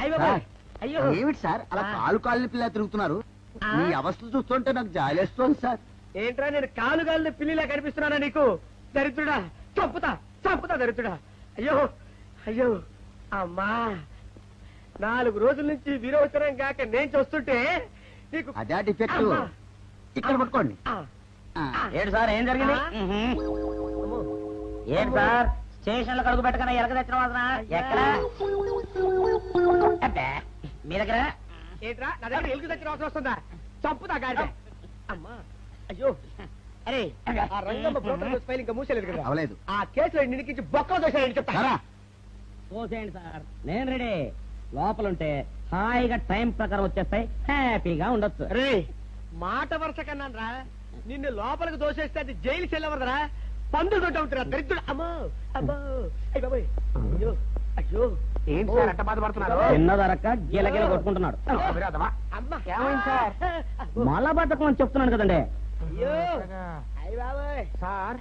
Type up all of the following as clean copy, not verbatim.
అయ్యో ఏమిటి సార్ అలా కాలు పిల్ల తిరుగుతున్నారు? మీ అవస్థ చూస్తుంటే నాకు జాలేస్తోంది సార్. ఏంట్రా నేను కాలుగాలిన పిల్లిలా కనిపిస్తున్నానా నీకు? దరిద్రుడా, చంపుతా దరిద్రుడా. అయ్యో అయ్యో అమ్మా, 4 రోజుల నుంచి విరోచనం కాక నేను చూస్తుంటే నీకు అదే డిఫెక్ట్. ఇక్కడ పట్టుకోండి. ఏంటి సార్ ఏం జరిగింది? ఏంటి సార్ స్టేషన్ లో కడుగు పెట్టకనే ఎలక తెచ్చిన వాసన ఎక్కడ? మీ దగ్గర ఏంట్రా నా దగ్గర ఎలుగు తెచ్చిన అవసరం వస్తుందా? చంపుతా గాడి. అమ్మా అయ్యో, అరే ఆ రంగమ్మ బ్రోకర్ ఫైల్ ఇంకా మూసేలేదు కదా? అవలేదు. ఆ కేసులో నిడికించి బొక్క దోషాయని చెప్తా. పోసేయండి సార్, నేను రెడీ. లోపలుంటే హాయిగా టైం ప్రకారం వచ్చేస్తాయి, హ్యాపీగా ఉండొచ్చు. రే మాట వరుస కన్నాను రా, నిన్ను లోపలికి దోషేస్తే అది జైలు చెల్లవరదరా, పందులు దొడ్డ ఉంటారా దరిద్రుడు. అమ్మో అబ్బో అయ్య బాబోయ్, అయ్యో అయ్యో. ఏంటి సార్ అట్ట బాధపడుతున్నారు? చిన్నదరక్క గిలగిల కొట్టుకుంటున్నాడు. ఏమైంది సార్? మలబద్ధకం అని చెప్తున్నాను కదండి. అయ్యో అయ్య బాబోయ్. సార్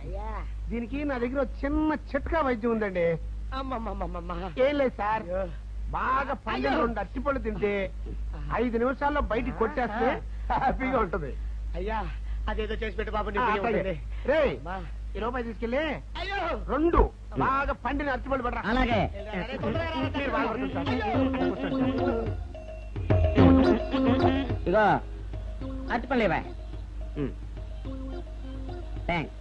దీనికి నా దగ్గర చిన్న చిట్కా వైద్యం ఉందండి. అమ్మమ్మమ్మమ్మ. ఏం లేదు సార్, బాగా పండిన 2 అరటిపళ్ళు తింటే 5 నిమిషాల్లో బయటికి కొట్టేస్తే హ్యాపీగా ఉంటది. అయ్యా అదేదో చేసి పెట్టు బాబు. రే ఈ రూపాయి తీసుకెళ్ళి 2 బాగా పండిన అరటిపళ్ళు పడరా. అలాగే. ఇగో అరటిపళ్ళు ఇవ్వ. థ్యాంక్స్.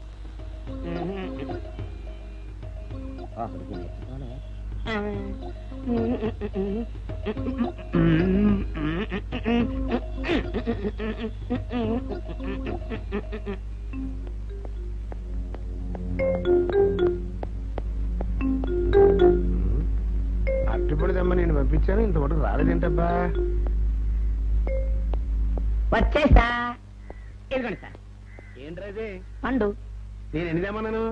అరటిపళ్ళు తెమ్మ నేను పంపించాను, ఇంతవరకు రాలేదేంటబ్బా? వచ్చేసా. ఇదిగోండి సార్. ఏంట్రాది? పండు. నేను ఎన్ని తెమ్మన్నాను?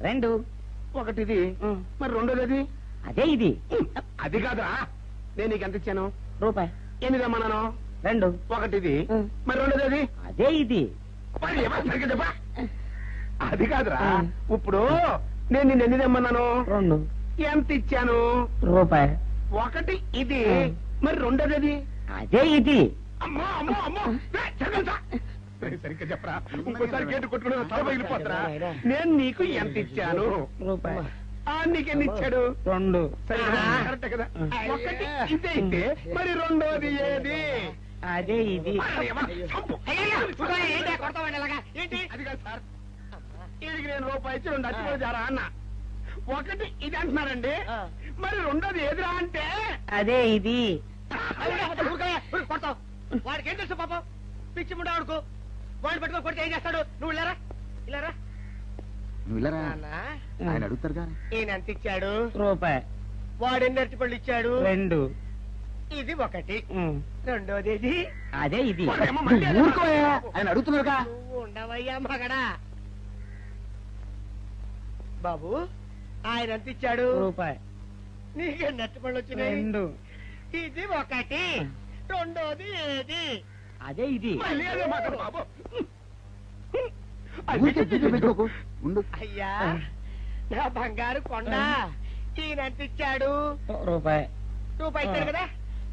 2. ఒకటిది, మరి రెండోది అది? అదే ఇది. అది కాదురా, నేను నీకు ఎంత ఇచ్చాను? రూపాయి. ఎన్ని తెమ్మన్నాను? 2. ఒకటిది, మరి రెండోది అది? అదే ఇది. మరి సరిగ్గా చెప్పా. అది కాదురా, ఇప్పుడు నేను నిన్ను ఎన్ని తెమ్మన్నాను? 2. ఎంత ఇచ్చాను? రూపాయి. ఒకటి ఇది, మరి రెండోది అది? అదే ఇది. అమ్మో అమ్మో అమ్మో, సరిగ్గా చెప్పరా, ఇంకోసారి గేటు కొట్టుకుని తల పగిలిపోతారా? నేను నీకు ఎంత ఇచ్చాను? రూపాయి. నీకెన్ని ఇచ్చాడు? 2. కరెక్ట్ కదా? ఒకటి ఇదే అయితే మరి రెండోది ఏది? అదే ఇది. ఏంటి అది కాదు సార్, వీడికి నేను రూపాయి ఇచ్చి 2 అచ్చిపోయి జారా అన్న. ఒకటి ఇది అంటున్నారండి, మరి రెండోది ఏదిరా అంటే? అదే ఇది. కొడతావు. వాడికి ఏం తెలుసు పాపం, పిచ్చి ముండా వాడుకో. వాడిని పట్టుకొని కొడితే ఏం చేస్తాడు? నువ్వు ఇలారా ఇలారా. నువ్వు ఇలా ఆయన అడుగుతారు కానీ. ఈయన ఎంత ఇచ్చాడు? రూపాయి. వాడు ఎన్ని అరటిపళ్ళు ఇచ్చాడు? 2. ఇది ఒకటి, రెండోది ఇది. అదే ఇది. ఆయన అడుగుతున్నారుగా. నువ్వు ఉండవయ్యా మగడా. బాబు ఆయన ఎంత ఇచ్చాడు? రూపాయి. నీకెన్ని అరటిపళ్ళు వచ్చినాయి? 2. ఇది ఒకటి, రెండోది ఏది? అదే ఇది. అయ్యా నా బంగారు కొండ, ఈయన ఎంత ఇచ్చాడు? రూపాయి. రూపాయి ఇచ్చాడు కదా.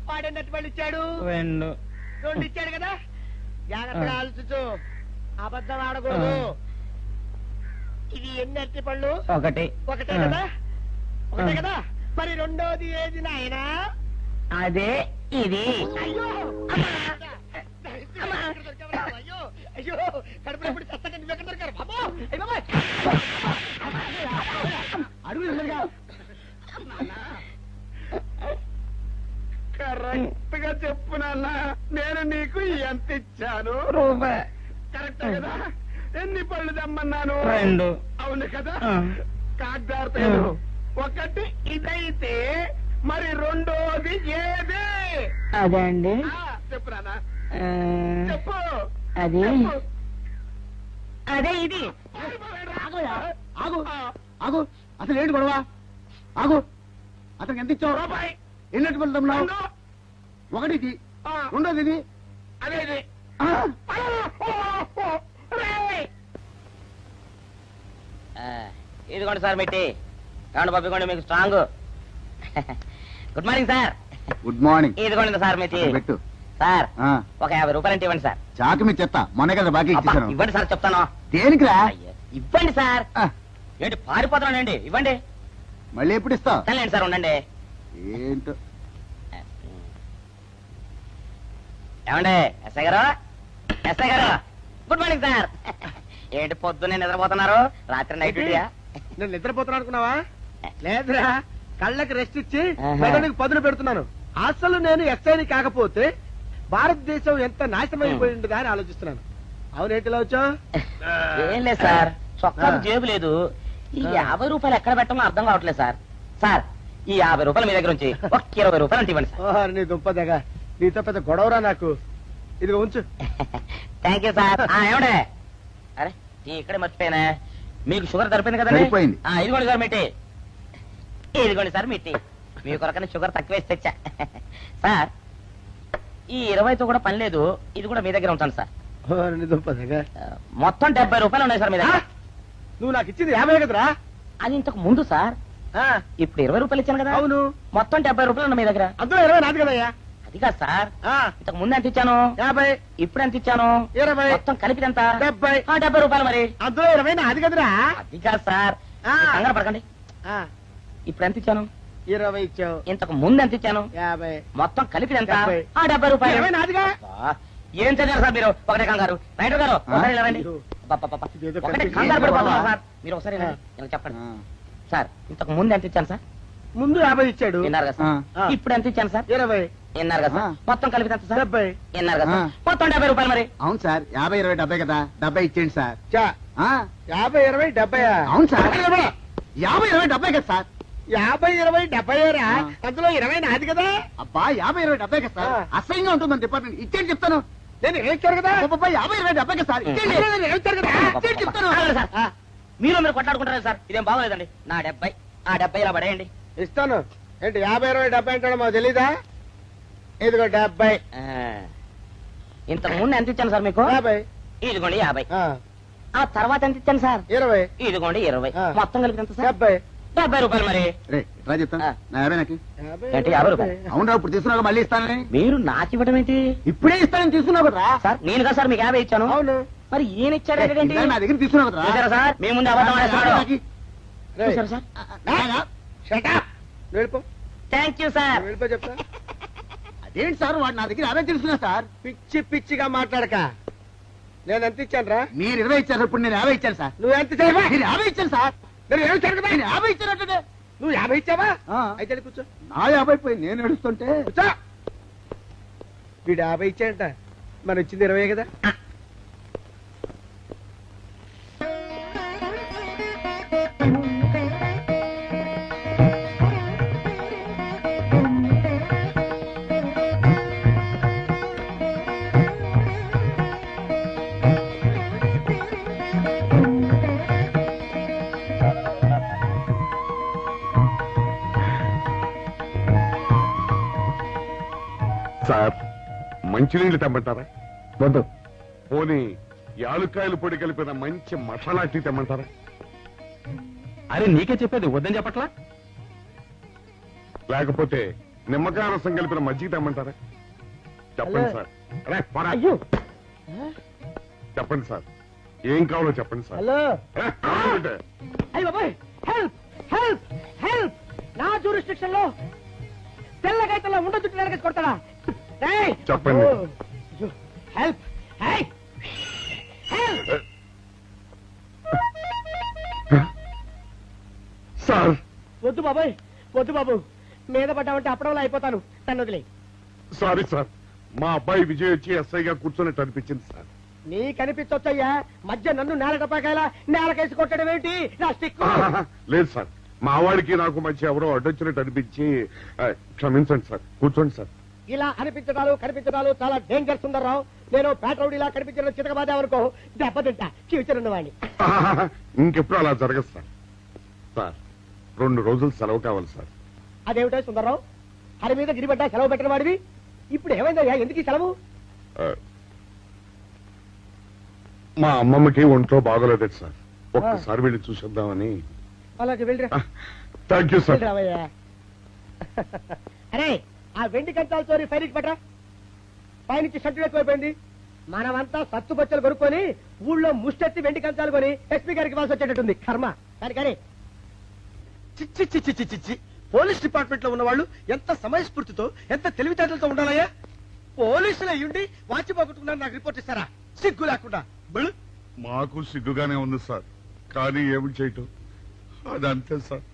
వాడెన్ని అరటిపళ్ళు ఇచ్చాడు? 2. 2 ఇచ్చాడు కదా. జాగ్రత్తగా ఆలోచించు, అబద్ధం ఆడకూడదు. ఇది ఎన్ని అరటిపళ్ళు? 1. ఒకటే కదా. ఒకటే కదా, మరి రెండోది ఏది నాయనా? అదే ఇది. అయ్యో అయ్యో అయ్యో, కడుపులో ఎప్పుడు చస్తగా నువ్వు ఎక్కడ దొరికారు బాబు? కరెక్ట్ గా చెప్పు నాన్న, నేను నీకు ఎంత ఇచ్చాను? రూపాయి. కరెక్ట్ కదా. ఎన్ని పళ్ళు తెమ్మన్నాను? 2. అవును కదా. కాగ్దార్తేను. ఒకటి ఇదైతే మరి రెండోది ఏది? అదే అండి. చెప్పు నాన్న, చెప్పు. అది అదే ఇది. ఆగు ఆగు, అసలు ఏంటి గొడవ? ఆగు, అతనికి ఎంత ఇచ్చావు? రూపాయి. ఎన్నట్టు వెళ్తున్నావు? ఒకటి ఇది, రెండోది ఇది. అదే ఇది. ఇదిగోండి సార్ మిట్టి. ఏమండి పంపించండి, మీకు strong. Good morning sir. Good morning. ఇదిగోండి సార్ మీ టీ. పెట్టు. సార్ ఆ, ఒక 50 రూపాయలు ఇవ్వండి సార్. చాకు మీ చెత్త మొన్న కదా బాకీ అబ్బా, ఇచ్చేసాను. ఇవ్వండి సార్ చెప్తాను. దేనికిరా? అయ్యో, ఇవ్వండి సార్. ఆ, ఏంటి పారిపోతున్నానండి? ఇవ్వండి. మళ్ళీ ఎప్పుడు ఇస్తావు? సరేండి సార్ ఉండండి. ఏంటో. ఏమండి ఎస్ఐ గారు, ఎస్ఐ గారు, గుడ్ మార్నింగ్ సార్. ఏంటి పొద్దున్నే నిద్రపోతున్నారు? రాత్రి నైట్ డ్యూటీయా? నేను నిద్రపోతున్నా అనుకున్నావా? లేదురా, కళ్ళకి రెస్ట్ ఇచ్చి ఆహా. మెదడుకి పదును పెడుతున్నాను. అసలు నేను ఎస్ఐని కాకపోతే భారతదేశం ఎంత నాశనం అయిపోయింది అని ఆలోచిస్తున్నాను. అవునేంటిలా వచ్చా? ఏం లేదు సార్, చొక్కాకు జేబు లేదు. ఈ 50 రూపాయలు ఎక్కడ పెట్టాలో అర్థం కావట్లేదు సార్. సార్ ఈ 50 రూపాయలు మీ దగ్గర నుంచి ఒక 20 రూపాయలు అంటే ఇవ్వండి సార్. ఓహో, నీ దుంపదగా, నీతో పెద్ద గొడవరా నాకు. ఇదిగో ఉంచు. Thank you sir. ఏమండే, అరే టీ ఇక్కడే మర్చిపోయానా? మీకు షుగర్ సరిపోయింది కదండి? సరిపోయింది. ఇదిగోండి సార్ మీ టీ. ఇదిగోండి సార్ మీ టీ. మీ కొరకనే షుగర్ తక్కువ వేసి తెచ్చా. సార్ ఈ 20తో కూడా పని లేదు, ఇది కూడా మీ దగ్గర ఉంటాను సార్. ఓహో, నీ దుంపదగా. మొత్తం 70 రూపాయలు ఉన్నాయి సార్ మీ దగ్గర. నువ్వు నాకు ఇచ్చింది 50 కదరా? అది ఇంతకు ముందు సార్. ఆ, ఇప్పుడు 20 రూపాయలు ఇచ్చాను కదా. అవును. మొత్తం 70 రూపాయలు ఉన్నాయి మీ దగ్గర. అందులో 20 నాది కదయ్యా. అది కాదు సార్, ఆ, ఇంతకు ముందు ఎంత ఇచ్చాను, 50, ఇప్పుడు ఎంత ఇచ్చాను, 20, మొత్తం కలిపి ఎంత? 70. 70 రూపాయలు మరి. అందులో 20 నాది కదరా? అది కాదు సార్, ఆ. మీరు కంగారు పడకండి. ఆ, ఇప్పుడు ఎంత ఇచ్చాను, 20 ఇచ్చావు. ఇంతకు ముందు ఎంత ఇచ్చాను, 50. మొత్తం కలిపి ఎంత? 70. 70 రూపాయలు. 20 నాదిగా. అబ్బా, ఏం చదివారు సార్ మీరు? ఒకటే కంగారు. రైటర్ గారు ఒకసారి ఇలా రండి. అయ్యో. అబ్బబ్బబ్బ. ఇదేదో ఒకటే కనిపించింది. కంగారు పడిపోతున్నారు సార్. మీరు ఒకసారి ఇలా ఇలా చెప్పండి ఆ, సార్. ఇంతకు ముందు ఎంత ఇచ్చాను సార్? ముందు 50 ఇచ్చాడు. విన్నారు కదా సార్. ఆ. ఇప్పుడు ఎంత ఇచ్చాను సార్? 20, విన్నారు కదా సార్. ఆ. మొత్తం కలిపి ఎంత సార్? 70. విన్నారు కదా సార్. ఆ. మొత్తం 70 రూపాయలు మరి. అవును సార్, 50, 20, 70 కదా. 70 ఇచ్చేయండి సార్. చా, ఆ, 50, 20, 70. అవును సార్. 50, 20, 70 కదా సార్. 50, 20, 70 రా. ఆ. అందులో 20 నాది కదా. అబ్బా 50, 20, 70 కదా సార్. ఆ. అసహ్యంగా ఉంటుంది మన డిపార్ట్మెంట్. ఇచ్చేయండి చెప్తాను. నేను ఏమిచ్చారు కదా? అబ్బబ్బా, 50, 20, 70 కదా సార్. ఇచ్చేయండి. నేను ఏమిచ్చారు కదా? ఇచ్చేయండి చెప్తాను. ఆగండి సార్. ఆ, మీరు కొట్లాడుకుంటారు సార్, ఇదేం బాగోలేదండి. నా 70, ఆ 70 ఇలా పడేయండి. ఇస్తాను. ఏంటి 50, 20, 70 అంటాడు మాకు తెలీదా? ఇదిగో 70. ఆ. ఇంతకు ముందు ఎంత ఇచ్చాను సార్ మీకు? 50. ఇదిగోండి 50. ఆ, ఆ తర్వాత ఎంత ఇచ్చాను సార్? 20. ఇదిగోండి 20. ఆ. మొత్తం కలిపి ఎంత సార్? 70. 70 రూపాయలు మరి. రే రా చెప్తాను. ఆ. నా 50 నాకు. 50, ఏంటి, 50 రూపాయలు? అవునరా, ఇప్పుడు తీసుకున్నాక మళ్ళీ ఇస్తానని. మీరు నాకు ఇవ్వడం ఏంటి ఇప్పుడే ఇస్తానని తీసుకున్నావు కదరా. సార్? నేను కదా సార్ మీకు 50 ఇచ్చాను. అవును. మరి ఈయన ఇచ్చాడు ఏంటి? ఇందాక నా దగ్గర తీసుకున్నావు కదరా. చూసారా సార్, మీ ముందు అబద్ధం ఆడేస్తున్నాడు. రేయ్, చూసారా సార్? shut up. వెళ్ళిపో. Thank you sir. వెళ్ళిపో చెప్తా. అదేంటి సార్, వాడు నా దగ్గర 50 తీసుకున్నా సార్. పిచ్చి పిచ్చిగా మాట్లాడక. నేను ఎంత ఇచ్చాను రా? మీరు 20 ఇచ్చారు, ఇప్పుడు నేను 50 ఇచ్చాను సార్. నువ్వు ఎంత చేయవా? మీరు 50 ఇచ్చాను సార్. నేను ఏమి కదా? నేను 50 ఇచ్చానంటే నువ్వు 50 ఇచ్చావా? ఆ. అయితే వెళ్ళి కూర్చో. నా 50 పోయి నేను ఏడుస్తుంటే. కూర్చో. వీడు 50 ఇచ్చాడంట, మనం ఇచ్చింది 20 కదా. సార్ మంచినీళ్ళు తెమ్మంటారా? వద్దు. పోనీ యాలుక్కాయలు పొడి కలిపిన మంచి మసాలా టీ తెమ్మంటారా? అరే నీకే చెప్పేది వద్దని చెప్పట్లా? లేకపోతే నిమ్మకాయ రసం కలిపిన మజ్జిగ తెమ్మంటారా? చెప్పండి హలో. సార్. అరే, పోరా. అయ్యో. చెప్పండి సార్, ఏం కావాలో చెప్పండి సార్. హలో. ఏ, కావాలంటే. అయ్య బాబాయ్, హెల్ప్ హెల్ప్ హెల్ప్. నా జ్యూరిస్డిక్షన్ లో తెల్లగైతల్లో ఉండ చుట్టూ నరకేసి కొడతాడా? రేయ్. చెప్పండి. ఓ, అయ్యో, హెల్ప్. High, help. సార్ వద్దు బాబాయ్, వద్దు బాబు. మీద పడ్డామంటే అప్పడంలో అయిపోతాను. తను వదిలే. సారీ సార్, మా అబ్బాయి విజయ్ వచ్చి ఎస్ఐగా కూర్చున్నట్టు అనిపించింది సార్. నీ కనిపించొచ్చయ్యా, మధ్య నన్ను నేల టపాకాయలా నేలకేసి కొట్టడం ఏంటి? నా స్టిక్. లేదు సార్, మా వాడికి నాకు మధ్య ఎవరో అడ్డొచ్చినట్టు అనిపించి క్షమించండి సార్. కూర్చోండి సార్. ఇలా అనిపించడాలు కనిపించడాలు చాలా డేంజర్ సుందర్రావు. నేను పేట్రౌడీలా కనిపించడం చితకబాదామనుకో దెబ్బతింటా ఫ్యూచర్ ఉన్నవాడిని. ఇంకెప్పుడు అలా జరగదు సార్. సార్ 2 రోజులు సెలవు కావాలి సార్. అదేమిటో సుందర్రావు, హరి మీద గిరిబడ్డా సెలవు పెట్టిన వాడివి. ఇప్పుడు ఏమైందయ్యా, ఎందుకు ఈ సెలవు? ఆ, మా అమ్మమ్మకి ఒంట్లో బాగోలేదు సార్, ఒక్కసారి వెళ్ళి చూసేద్దామని. అలాగే వెళ్ళిరా. Thank you sir. వెళ్ళిరావయ్యా. అరే ఆ వెండి కంచాల చోరీ ఫైరికి పట్రా. పైనుంచి షడ్డు ఎక్కువైపోయింది. మనమంతా సత్తు బొచ్చలు కొనుక్కొని ఊళ్ళో ముష్టెత్తి వెండి కంచాలు కొని ఎస్పీ గారికి ఇవ్వాల్సి వచ్చేటట్టుంది. కర్మ. కానీ చిచ్చి చిచ్చి చిచ్చి చిచ్చి పోలీస్ డిపార్ట్మెంట్ లో ఉన్న వాళ్ళు ఎంత సమయస్ఫూర్తితో ఎంత తెలివితేటలతో ఉండాలయ్యా. పోలీసులు అయ్యుండి వాచి పోగొట్టుకున్నారు నాకు రిపోర్ట్ ఇస్తారా? సిగ్గు లేకుండా. మాకు సిగ్గుగానే ఉంది సార్, కానీ ఏమి చేయటం అదంతే సార్.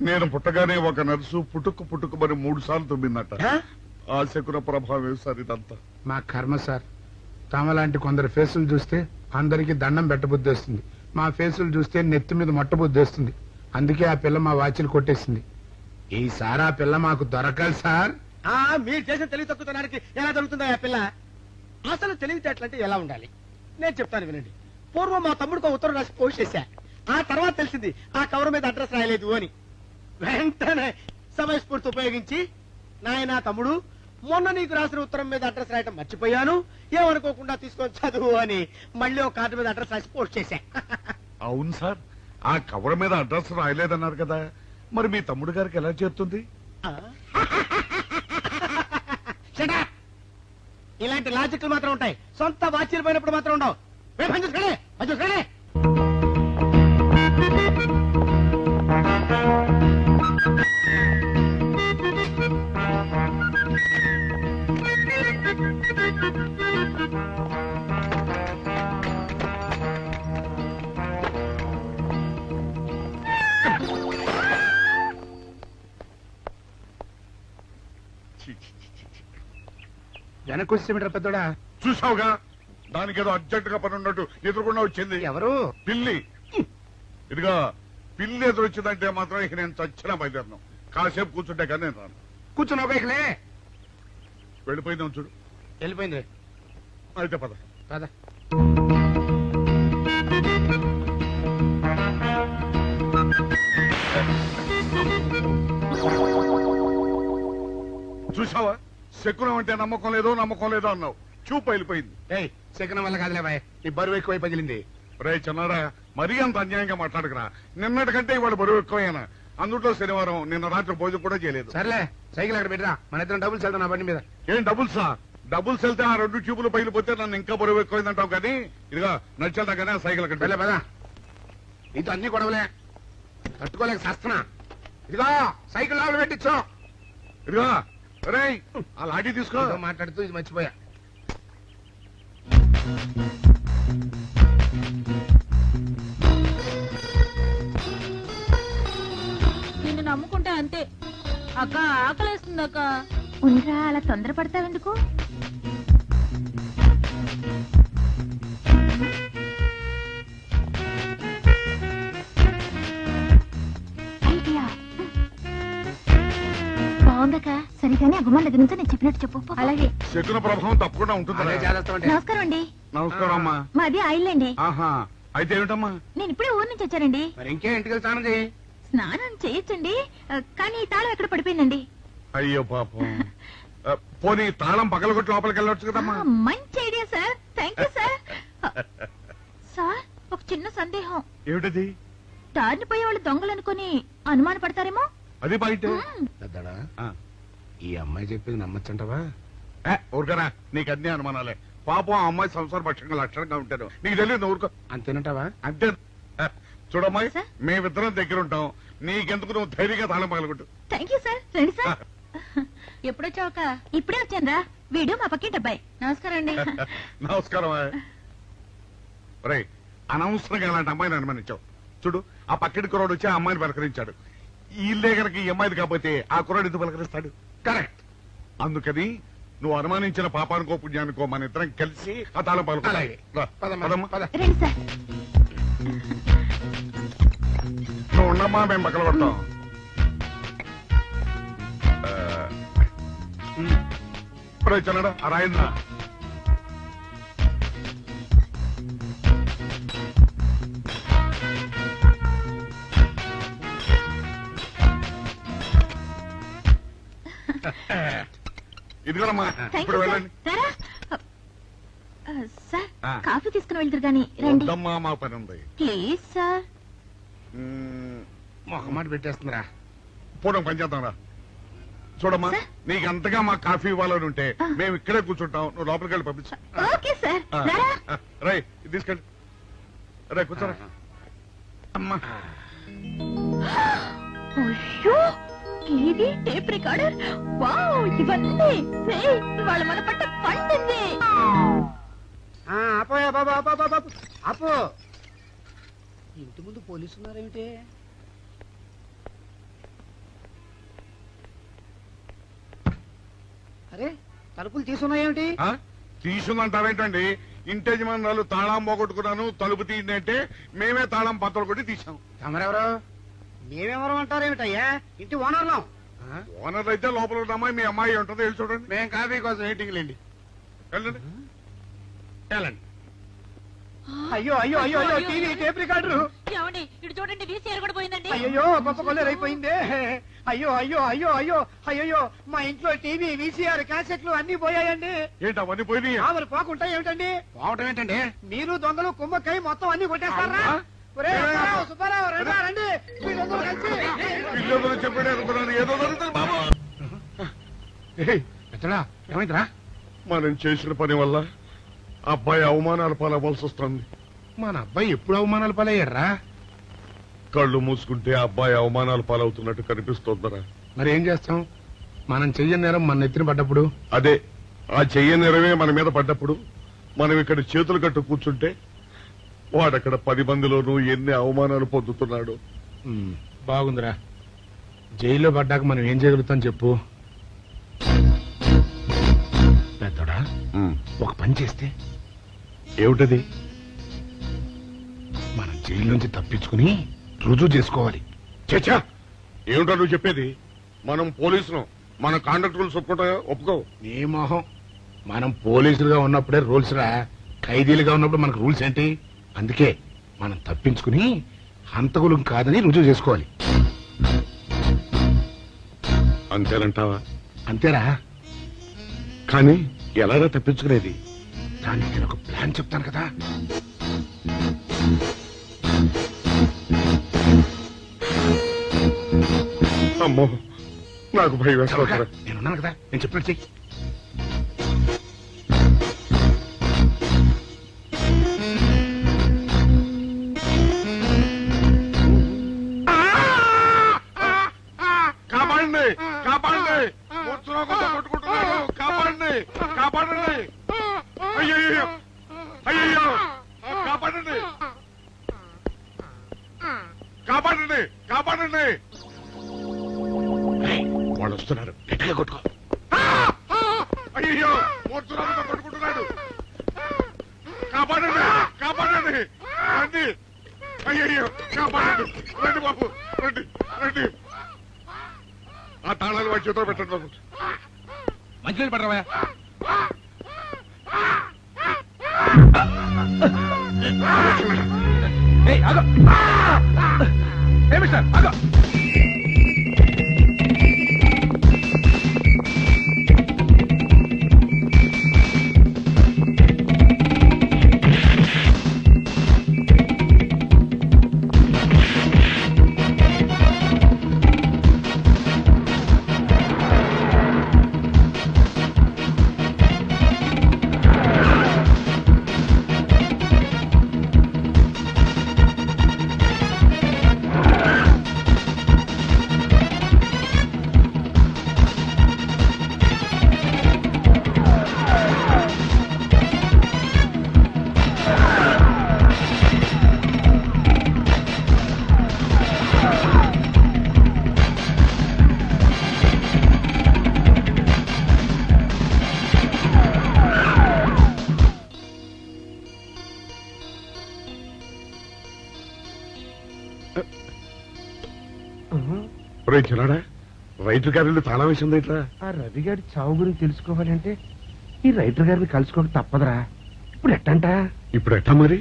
నేను పుట్టగానే ఒక నర్సు పుట్టుకు మరి 3 సార్లు తుమ్మిందట. ఆ శకున ప్రభావం సార్ ఇదంతా. మా కర్మ సార్. తమలాంటి కొందరు ఫేసులు చూస్తే అందరికి దండం పెట్టబుద్ధి వస్తుంది. మా ఫేసులు చూస్తే నెత్తి మీద మొట్టబుద్ధి వస్తుంది. అందుకే ఆ పిల్ల మా వాచిలు కొట్టేసింది. ఈసారి ఆ పిల్ల మాకు దొరకాలి సార్. మీరు చేసిన తెలివి తక్కువతనానికి ఎలా దొరుకుతుందా ఆ పిల్ల? అసలు తెలివితేటలంటే ఎలా ఉండాలి నేను చెప్తాను వినండి. పూర్వం మా తమ్ముడికి ఉత్తరం రాసి పోస్ట్ చేశా. ఆ తర్వాత తెలిసింది ఆ కవర్ మీద అడ్రస్ రాయలేదు అని. వెంటనే సమయస్ఫూర్తి ఉపయోగించి, నాయనా తమ్ముడు, మొన్న నీకు రాసిన ఉత్తరం మీద అడ్రస్ రాయటం మర్చిపోయాను, ఏమనుకోకుండా తీసుకొని చదువు అని మళ్ళీ ఒక కార్డు మీద అడ్రస్ రాసి పోస్ట్ చేశా. అవును సార్, ఆ కవర్ మీద అడ్రస్ రాయలేదన్నారు కదా, మరి మీ తమ్ముడు గారికి ఎలా చేరుతుంది? ఇలాంటి లాజిక్లు మాత్రం ఉంటాయి, సొంత వాచీలు పోయినప్పుడు మాత్రం ఉండవు. వెనకొచ్చేమిట్రా పెద్దోడా? చూసావుగా, దానికేదో అర్జెంట్ గా పని ఉన్నట్టు ఎదురుకుండా వచ్చింది. ఎవరు? పిల్లి. ఇదిగా పిల్లి ఎదురొచ్చిందంటే మాత్రం ఇక నేను చచ్చినా బయలుదేరను. కాసేపు కూర్చుంటే కానీ నేను రాను. కూర్చున్నావు ఇకలే. వెళ్ళిపోయిందాం చూడు. వెళ్ళిపోయింది. అయితే పద. పద. చూసావా, శకునం అంటే నమ్మకం లేదో అన్నావు. చూపు వెళ్ళిపోయింది. ఏయ్, శకునం వల్ల కాదులే బాయ్, నీ బరువు ఎక్కువై పగిలింది. రే చిన్నారా, మరీ అంత అన్యాయంగా మాట్లాడకురా. నిన్నటికంటే ఇవాళ బరువు ఎక్కువైనా. అందులో శనివారం నిన్న రాత్రి భోజనం కూడా చేయలేదు. సర్లే, సైకిల్ అక్కడ పెట్టరా, మన ఇద్దరం డబ్బులు వెళ్తాం నా బండి మీద. ఏం డబుల్సా? డబుల్స్ వెళ్తే ఆ 2 ట్యూబులు పగిలిపోతే నన్ను ఇంకా బరువు ఎక్కువైందంటావు. కానీ ఇదిగా నడిచేదా కానీ ఆ సైకిల్ అక్కడ వెళ్ళే పదా. నీతో అన్ని గొడవలే, తట్టుకోలేక సస్తున్నా. ఇదిగో సైకిల్ లోపల పెట్టించు. ఇదిగా రే, ఆ లాఠీ తీసుకో. మాట్లాడుతూ ఇది మర్చిపోయా. నిన్ను నమ్ముకుంటే అంతే అక్క. ఆకలేస్తుంది అక్క. ఉండరా, అలా తొందరపడతావెందుకు? ఐడియా బాగుందక్క. సరిగానే అభిమాన్ దగ్గర నుంచి నేను చెప్పినట్టు చెప్పు. అలాగే. శకున ప్రభావం తప్పకుండా ఉంటుంది. నమస్కారం అండి. నమస్కారం అమ్మా. మాది ఆయిల్ అండి. ఆహా, అయితే ఏమిటమ్మా? నేను ఇప్పుడే ఊరు నుంచి వచ్చానండి. మరి ఇంకే ఇంటికి స్నానం చేయి. స్నానం చేయొచ్చండి, కానీ ఈ తాళం ఎక్కడ పడిపోయిందండి. అయ్యో పాపం. పోనీ తాళం పగలగొట్టి లోపలికి వెళ్ళొచ్చు కదమ్మా. మంచి idea sir, thank you sir. Sir, ఒక చిన్న సందేహం. ఏమిటది? దారిని పోయే వాళ్ళు దొంగలనుకుని అనుమాన పడతారేమో. అది బయట. పెద్దడా, ఈ అమ్మాయి చెప్పింది నమ్మచ్చంటవా? ఊరుకరా, నీకు అన్ని అనుమానాలే. పాపం ఆ అమ్మాయి సంసార పక్షంగా లక్షణంగా ఉంటారు. నీకు తెలియదు. ఊరుకో. అంతేనంటావా? అంతే. చూడమ్మాయి, మేమిద్దరం దగ్గర ఉంటాం. నీకెందుకు, నువ్వు ధైర్యంగా తాళం పగలగొట్టు. Thank you sir. రండి సార్. ఎప్పుడొచ్చావుక? ఇప్పుడే వచ్చాను రా. వీడు మా పక్కింటి అబ్బాయి. నమస్కారం అండి. నమస్కారం. రే, అనవసరంగా అలాంటి అమ్మాయిని అనుమానించావు. చూడు, ఆ పక్కింటి కుర్రాడు వచ్చి ఆ అమ్మాయిని పలకరించాడు. ఈ ఇల్లే కనుక ఈ అమ్మాయిది కాకపోతే ఆ కుర్రాడు ఎందుకు పలకరిస్తాడు? కరెక్ట్. అందుకని నువ్వు అనుమానించిన పాపానికో పుణ్యానికో మన ఇద్దరం కలిసి ఆ తాళం పగలగొట్టాలి. రండి సార్. నువ్వు ఉండమ్మా, మేము పగలగొడతాం. ఇప్పుడు వచ్చాడా ఆ రాయింద్ర? ఇదిగోనమ్మా, ఇప్పుడు వెళ్ళండి. సార్, కాఫీ తీసుకుని వెళ్తారు గాని రండి. వద్దమ్మా, మా పని ఉంది. Please sir. మొహమాట పెట్టేస్తుందిరా. పూర్వం పని చేద్దాం రా. చూడమ్మా సార్? నీకు అంతగా మా కాఫీ ఇవ్వాలని ఉంటే మేము ఇక్కడే కూర్చుంటాం, నువ్వు లోపలికి వెళ్ళి పంపించు. ఓకే సార్ రారా. రై తీసుకెళ్ళి రే కూర్చోరా అమ్మా. అయ్యో టీవీ టేప్ రికార్డర్ వావ్ ఇవన్నీ రేయ్, ఇవాళ మన పంట పండింది. అపోయా బాబా బాబా అపో ఇంటి ముందు పోలీసు ఉన్నారేమిటి? అరే తలుపులు తీసున్నాయేమిటి? తీసుందంటారేంటండి? ఇంటి యజమానురాలు తాళం పోగొట్టుకున్నాను తలుపు తీయండి అంటే మేమే తాళం పత్రాలు కొట్టి తీసాం. తమరెవరు? మేమెవరు అంటారేమిటయ్యా? ఇంటి ఓనర్లం. ఓనర్ అయితే లోపల ఉన్న అమ్మాయి మీ అమ్మాయి ఉంటుందో వెళ్ళి చూడండి. మేము కాఫీ కోసం వెయిటింగ్ లేండి. వెళ్ళండి వెళ్ళండి. అయ్యో అయ్యో అయ్యో అయ్యో టీవీ టేప్ రికార్డరు. ఏమండి ఇటు చూడండి వీసీఆర్ కూడా పోయిందండి. అయ్యో గొప్ప కొల్లేరైపోయిందే. అయ్యో అయ్యో అయ్యో అయ్యో అయ్యో మా ఇంట్లో టీవీ వీసీఆర్ క్యాసెట్లు అన్ని పోయాయండి. ఏంటి అవన్నీ పోయినాయి? మరి పోకుంటా ఏమిటండి? పోవటం ఏంటండి? మీరు దొంగలు కుమ్మక్కై మొత్తం అన్ని కొట్టేస్తారా? ఒరేయ్, సుబ్బారావు, సుబ్బారావు, రండి, రండి. మీరందరూ కలిసి ఇల్లు చెప్పాడు అనుకున్నాను, ఏదో జరుగుతుంది బాబు. పెద్దడా ఏమైందిరా? మనం చేసిన పని వల్ల అబ్బాయి అవమానాలు పాలవలసి వస్తుంది. మన అబ్బాయి ఎప్పుడు అవమానాలు పాలయ్యారా? కళ్ళు మూసుకుంటే అబ్బాయి అవమానాలు పాలవుతున్నట్టు కనిపిస్తోందరా. మరి ఏం చేస్తాం? మనం చెయ్యని నేరం మన నెత్తిన పడ్డప్పుడు. అదే ఆ చెయ్య నెరవే మన మీద పడ్డప్పుడు మనం ఇక్కడ చేతులు కట్టు కూర్చుంటే వాడక్కడ 10 మందిలోనూ ఎన్ని అవమానాలు పొందుతున్నాడు. బాగుందిరా. జైల్లో పడ్డాక మనం ఏం చేయగలుగుతాం చెప్పు. పెద్దడా ఒక పని చేస్తే ఏమిటది? మనం జైలు నుంచి తప్పించుకుని రుజువు చేసుకోవాలి. చచ్చా ఏమిటో నువ్వు చెప్పేది? మనం పోలీసులు, మన కాండక్ట్ రూల్స్ ఒప్పుకో. నీ మొహం. మనం పోలీసులుగా ఉన్నప్పుడే రూల్స్ రా. ఖైదీలుగా ఉన్నప్పుడు మనకు రూల్స్ ఏంటి? అందుకే మనం తప్పించుకుని హంతకులం కాదని రుజువు చేసుకోవాలి. అంతేనంటావా? అంతేరా. కానీ ఎలాగా తప్పించుకునేది? దానికి నేను ఒక ప్లాన్ చెప్తాను కదా. అమ్మో నాకు భయం చవక, వేస్తా. నేనున్నాను కదా, నేను చెప్పినట్టు చెయ్యి. కాపాడండి కాపాడండి, మూర్ఛరోగంతో కొట్టుకుంటున్నాడు. కాపాడండి కాపాడండి. అయ్యయ్యో అయ్యయ్యో కాపాడండి కాపాడండి కాపాడండి. వాళ్ళు వస్తున్నారు, గట్టిగా కొట్టుకో. అయ్యో మూర్ఛరోగంతో కొట్టుకుంటున్నాడు. కాపాడండి కాపాడండి రండి. అయ్యయ్యో కాపాడండి. రండి బాబు రండి రండి. ఆ తాళాలు వాడి చేతిలో పెట్టండి బాబు. మంచినీళ్ళు పడరావా? మిస్టర్ ఆగో. చిన్నాడా రైతు గారిని తాళం వేసింది ఇట్లా. ఆ రవి గారి చావు గురించి తెలుసుకోవాలంటే ఈ రైటర్ గారిని కలుసుకోక తప్పదురా. ఇప్పుడు ఎట్టంట? ఇప్పుడు ఎట్టా మరి?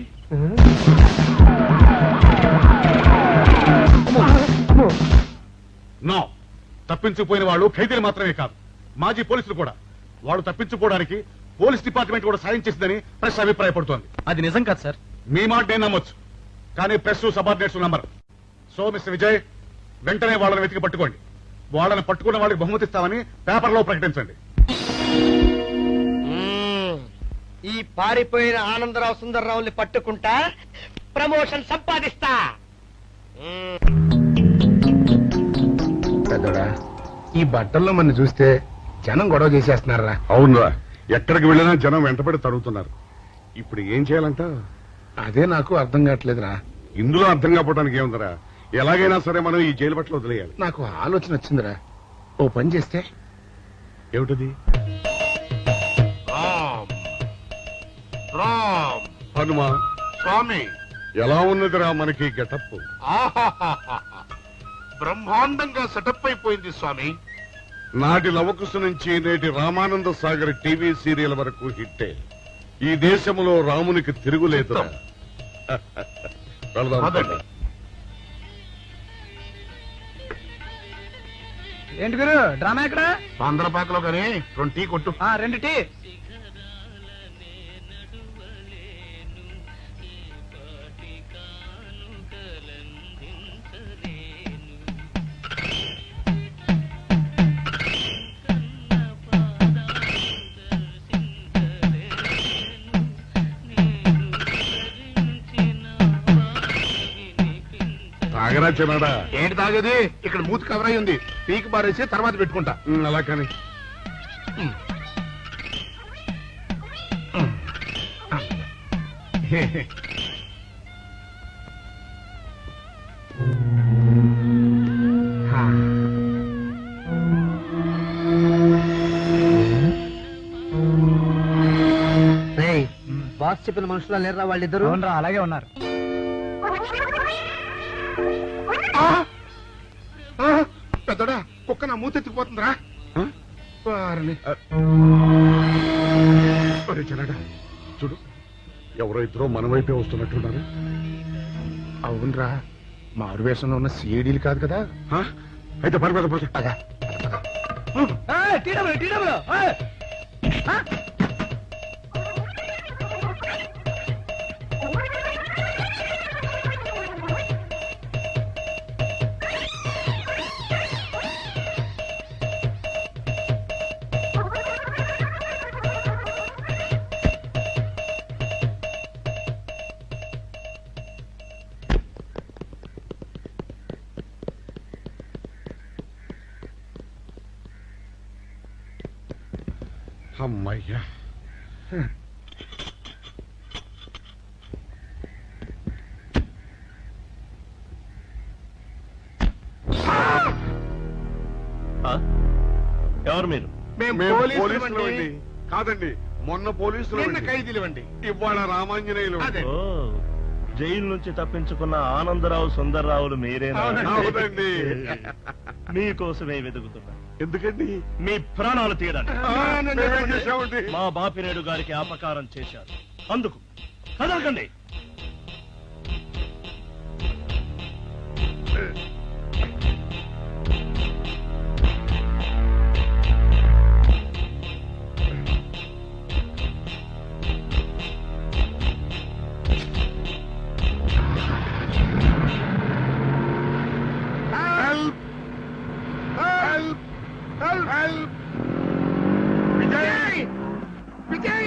నో, తప్పించుకుపోయిన వాళ్ళు ఖైదీలు మాత్రమే కాదు, మాజీ పోలీసులు కూడా. వాళ్ళు తప్పించుకోవడానికి పోలీస్ డిపార్ట్మెంట్ కూడా సాయం చేసిందని ప్రెస్ అభిప్రాయపడుతోంది. అది నిజం కాదు సార్. మీ మాట నేను నమ్మొచ్చు, కానీ press subordinates number. So mister Vijay, వెంటనే వాళ్ళని వెతికి పట్టుకోండి. వాళ్ళని పట్టుకున్న వాళ్ళకి బహుమతి ఇస్తామని పేపర్లో ప్రకటించండి. ఈ పారిపోయిన ఆనందరావు సుందర్రావుని పట్టుకుంటా ప్రమోషన్ సంపాదిస్తా. పెద్దోడా ఈ బట్టల్లో మన చూస్తే జనం గొడవ చేసేస్తున్నారా? అవునరా, ఎక్కడికి వెళ్ళినా జనం వెంటబడి తరుగుతున్నారు. ఇప్పుడు ఏం చేయాలంట? అదే నాకు అర్థం కావట్లేదురా. ఇందులో అర్థం కాకపోవడానికి ఏముందరా, ఎలాగైనా సరే మనం ఈ జైలు బట్టలు వదిలేయాలి. నాకు ఆలోచన వచ్చిందిరా. ఓ పని చేస్తే ఏమిటది? హనుమా స్వామి ఎలా ఉన్నదిరా మనకి గెటప్? బ్రహ్మాండంగా సెటప్ అయిపోయింది స్వామి. నాటి లవకుశ నుంచి నేటి రామానంద సాగర్ టీవీ సీరియల్ వరకు హిట్టే. ఈ దేశంలో రామునికి తిరుగులేదు. ఏంటి గురు డ్రామా ఎక్కడ? ఆంధ్రపాకలో కానీ 2 టీ కొట్టు. 2 టీ. తాగరా చిన్నాడా? ఏంటి తాగేది? ఇక్కడ మూతి కవర్ అయి ఉంది. పీకి బారేసి తర్వాత పెట్టుకుంటా. అలా కానీ బాస్ చెప్పిన మనుషులా లేరా వాళ్ళిద్దరు? అలాగే ఉన్నారు. పెద్దోడా కుక్క నా మూతెత్తిపోతుందిరా. చిన్నాడా చూడు, ఎవరో ఇద్దరు మన వైపే వస్తున్నట్టున్నారు. అవునరా, మారు వేషంలో ఉన్న సిఐడీలు కాదు కదా. అయితే పర్వాలేదు. అమ్మయ్యా, ఎవరు మీరు? పోలీసులు అండి. కాదండి, మొన్న పోలీసులు ఖైదీలు అండి. ఇవాళ రామాంజనేయులు. జైలు నుంచి తప్పించుకున్న ఆనందరావు సుందర్రావులు మీరేనా? అవునండి. మీకోసమే వెతుకుతున్నా. ఎందుకండి? మీ ప్రాణాలు తీయడానికి. మేమేం చేశామండి? మా బాపినేడు గారికి అపకారం చేశారు, అందుకు కదలకండి.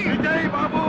విజయ్ బాబు,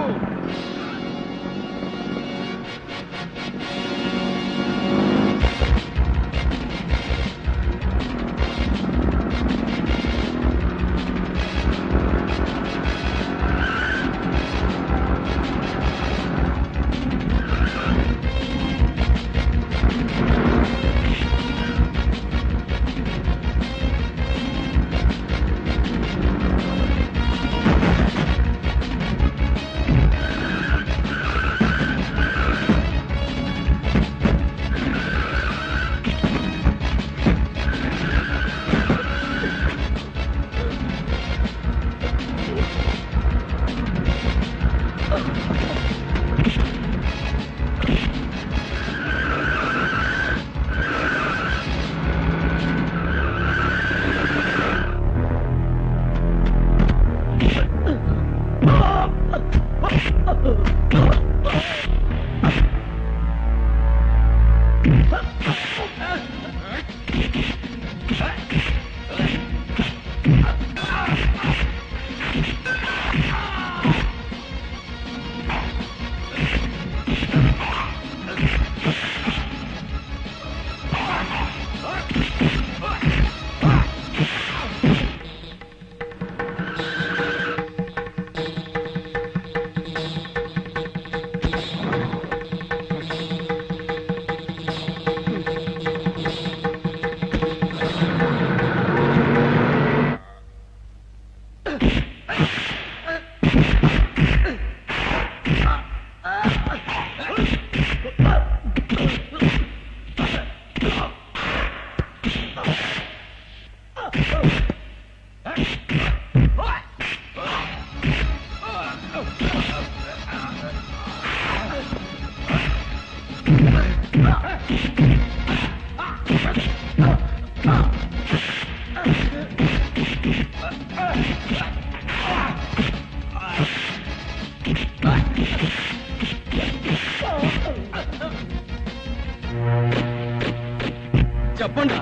చెప్పండి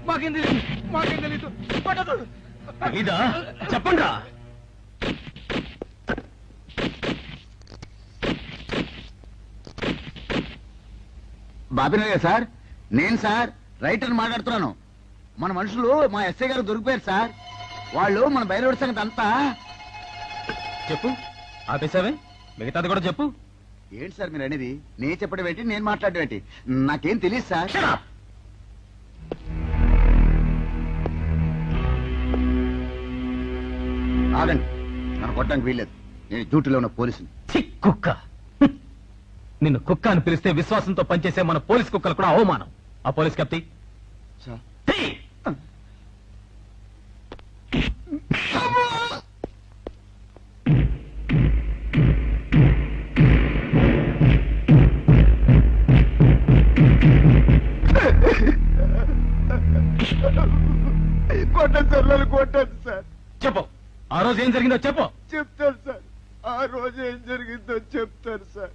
మాకేం తెలీదు పట్టదు. ఇదా చెప్పండి బాబినయ్య సార్, నేను సార్ రైటర్ మాట్లాడుతున్నాను. మన మనుషులు మా ఎస్ఐ గారు దొరికిపోయారు సార్. వాళ్ళు మన బయలుదేరి సంగతి అంతా. చెప్పు. ఆపేసావే, మిగతాది కూడా చెప్పు. ఏంటి సార్ మీరు అనేది? నేను చెప్పడం ఏంటి, నేను మాట్లాడడం ఏంటి? నాకేం తెలియదు సార్. ఆగండి, నన్ను కొట్టడానికి వీల్లేదు. నేను డ్యూటీలో ఉన్న పోలీసుని. ఛీ, కుక్క. నిన్ను కుక్క అని పిలిస్తే విశ్వాసంతో పనిచేసే మన పోలీస్ కుక్కలు కూడా అవమానం. ఆ పోలీస్ కప్తి సార్ కొట్టండి సార్, నన్ను కొట్టండి సార్. చెప్పు, ఆ రోజు ఏం జరిగిందో చెప్పు. చెప్తాను సార్, ఆ రోజు ఏం జరిగిందో చెప్తాను సార్.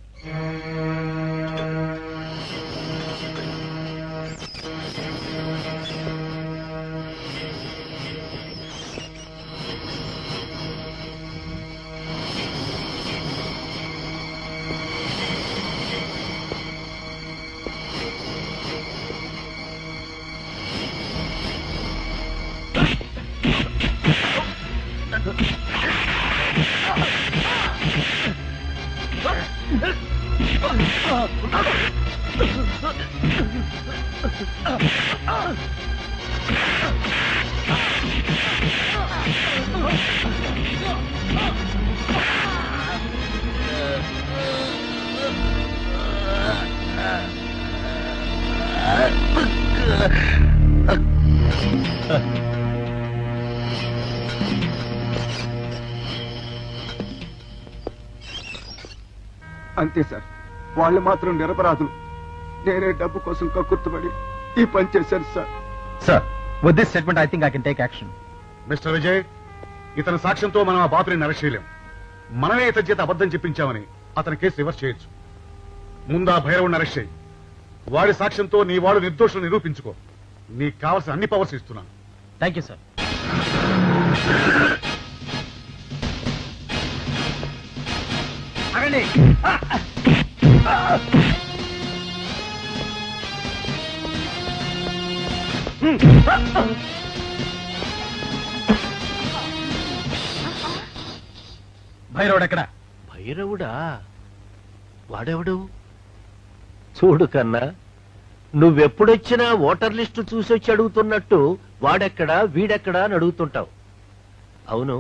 అంతే సార్, వాళ్ళు మాత్రం నిరపరాధులు. నేనే డబ్బు కోసం కక్కుర్తుపడి ఈ పని చేశాను sir. Sir, with this statement I think I can take action. Mister Vijay, ఇతని సాక్ష్యంతో మనం ఆ బాపుని అరెస్ట్ చేయలేం. మనమే ఇతని చేత అబద్ధం చెప్పించామని అతని కేసు రివర్స్ చేయొచ్చు. ముందు ఆ భైరవుని అరెస్ట్ చేయి. వాడి సాక్ష్యంతో నీ వాడు నిర్దోషులు నిరూపించుకో. నీకు కావాల్సిన అన్ని పవర్స్ ఇస్తున్నాను. Thank you sir. అగండి. భైరవుడు ఎక్కడ? భైరవుడా? వాడెవడు? చూడు కన్నా, నువ్వెప్పుడొచ్చినా ఓటర్ లిస్టు చూసొచ్చి అడుగుతున్నట్టు వాడెక్కడా వీడెక్కడా అని అడుగుతుంటావు. అవును,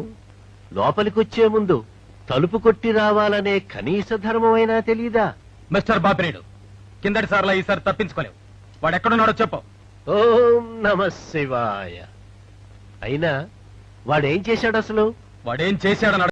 లోపలికొచ్చే ముందు తలుపు కొట్టి రావాలనే కనీస ధర్మమైనా తెలీదా? మిస్టర్ బాపినేడు, కిందటి సార్లా ఈసారి తప్పించుకోలేవు. వాడు ఎక్కడున్నాడో చెప్పు. ఓం నమ శివాయ. అయినా వాడేం చేశాడు అసలు? వాడేం చేశాడని